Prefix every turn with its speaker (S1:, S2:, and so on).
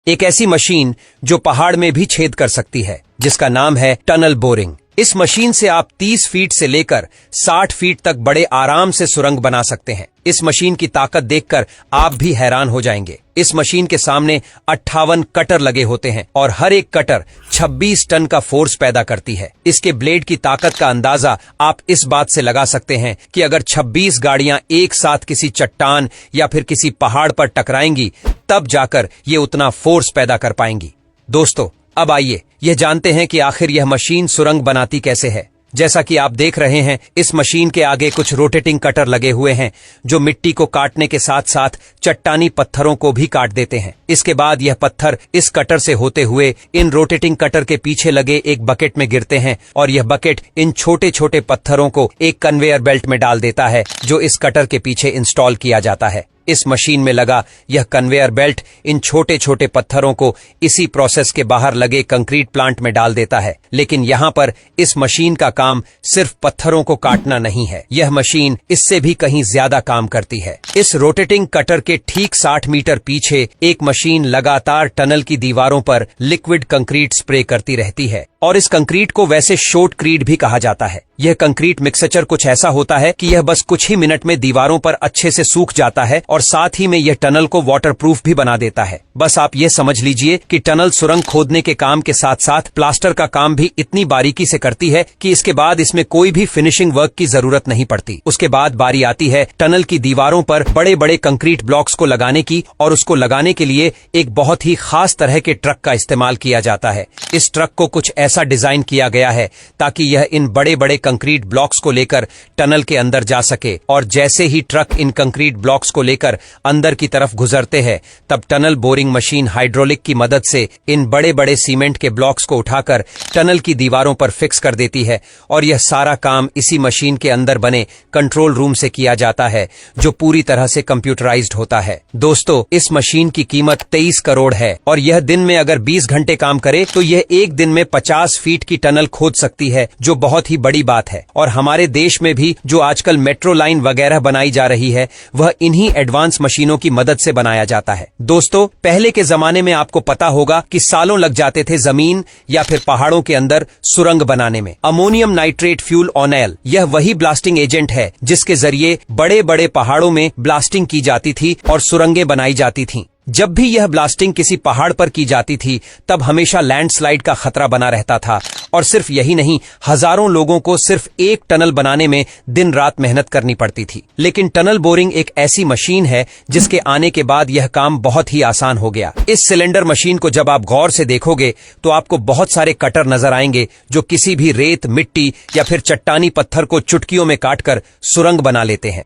S1: एक ऐसी मशीन जो पहाड़ में भी छेद कर सकती है, जिसका नाम है टनल बोरिंग। इस मशीन से आप 30 फीट से लेकर 60 फीट तक बड़े आराम से सुरंग बना सकते हैं। इस मशीन की ताकत देखकर आप भी हैरान हो जाएंगे। इस मशीन के सामने 58 कटर लगे होते हैं और हर एक कटर 26 टन का फोर्स पैदा करती है। इसके ब्लेड की ताकत का अंदाजा आप इस बात से लगा सकते हैं कि अगर 26 गाड़ियां एक साथ किसी चट्टान या फिर किसी पहाड़ पर टकराएंगी, तब जाकर ये उतना फोर्स पैदा कर पाएंगी। दोस्तों, अब आइए यह जानते हैं कि आखिर यह मशीन सुरंग बनाती कैसे है। जैसा कि आप देख रहे हैं, इस मशीन के आगे कुछ रोटेटिंग कटर लगे हुए हैं जो मिट्टी को काटने के साथ साथ चट्टानी पत्थरों को भी काट देते हैं। इसके बाद यह पत्थर इस कटर से होते हुए इन रोटेटिंग कटर के पीछे लगे एक बकेट में गिरते हैं और यह बकेट इन छोटे छोटे पत्थरों को एक कन्वेयर बेल्ट में डाल देता है जो इस कटर के पीछे इंस्टॉल किया जाता है। इस मशीन में लगा यह कन्वेयर बेल्ट इन छोटे छोटे पत्थरों को इसी प्रोसेस के बाहर लगे कंक्रीट प्लांट में डाल देता है। लेकिन यहाँ पर इस मशीन का काम सिर्फ पत्थरों को काटना नहीं है, यह मशीन इससे भी कहीं ज्यादा काम करती है। इस रोटेटिंग कटर के ठीक 60 मीटर पीछे एक मशीन लगातार टनल की दीवारों पर लिक्विड कंक्रीट स्प्रे करती रहती है और इस कंक्रीट को वैसे शॉटक्रीट भी कहा जाता है। यह कंक्रीट मिक्सचर कुछ ऐसा होता है कि यह बस कुछ ही मिनट में दीवारों पर अच्छे से सूख जाता है और साथ ही में यह टनल को वाटरप्रूफ भी बना देता है। बस आप ये समझ लीजिए कि टनल सुरंग खोदने के काम के साथ साथ प्लास्टर का काम भी इतनी बारीकी से करती है कि इसके बाद इसमें कोई भी फिनिशिंग वर्क की जरूरत नहीं पड़ती। उसके बाद बारी आती है टनल की दीवारों पर बड़े बड़े कंक्रीट ब्लॉक्स को लगाने की, और उसको लगाने के लिए एक बहुत ही खास तरह के ट्रक का इस्तेमाल किया जाता है। इस ट्रक को कुछ ऐसा डिजाइन किया गया है ताकि यह इन बड़े बड़े कंक्रीट ब्लॉक्स को लेकर टनल के अंदर जा सके, और जैसे ही ट्रक इन कंक्रीट ब्लॉक्स को लेकर अंदर की तरफ गुजरते हैं, तब टनल बोरिंग मशीन हाइड्रोलिक की मदद से इन बड़े बड़े सीमेंट के ब्लॉक्स को उठाकर टनल की दीवारों पर फिक्स कर देती है। और यह सारा काम इसी मशीन के अंदर बने कंट्रोल रूम से किया जाता है, जो पूरी तरह से कंप्यूटराइज्ड होता है। दोस्तों, इस मशीन की कीमत 23 करोड़ है और यह दिन में अगर 20 घंटे काम करे तो यह एक दिन में 50 फीट की टनल खोद सकती है, जो बहुत ही बड़ी बात है। और हमारे देश में भी जो आजकल मेट्रो लाइन वगैरह बनाई जा रही है, वह इन्हीं एडवांस मशीनों की मदद से बनाया जाता है। दोस्तों, पहले के जमाने में आपको पता होगा कि सालों लग जाते थे जमीन या फिर पहाड़ों के अंदर सुरंग बनाने में। अमोनियम नाइट्रेट फ्यूल ऑनेल, यह वही ब्लास्टिंग एजेंट है जिसके जरिए बड़े बड़े पहाड़ों में ब्लास्टिंग की जाती थी और सुरंगें बनाई जाती थीं। जब भी यह ब्लास्टिंग किसी पहाड़ पर की जाती थी, तब हमेशा लैंडस्लाइड का खतरा बना रहता था। और सिर्फ यही नहीं, हजारों लोगों को सिर्फ एक टनल बनाने में दिन रात मेहनत करनी पड़ती थी। लेकिन टनल बोरिंग एक ऐसी मशीन है जिसके आने के बाद यह काम बहुत ही आसान हो गया। इस सिलेंडर मशीन को जब आप गौर से देखोगे तो आपको बहुत सारे कटर नजर आएंगे जो किसी भी रेत, मिट्टी या फिर चट्टानी पत्थर को चुटकियों में काटकर सुरंग बना लेते हैं।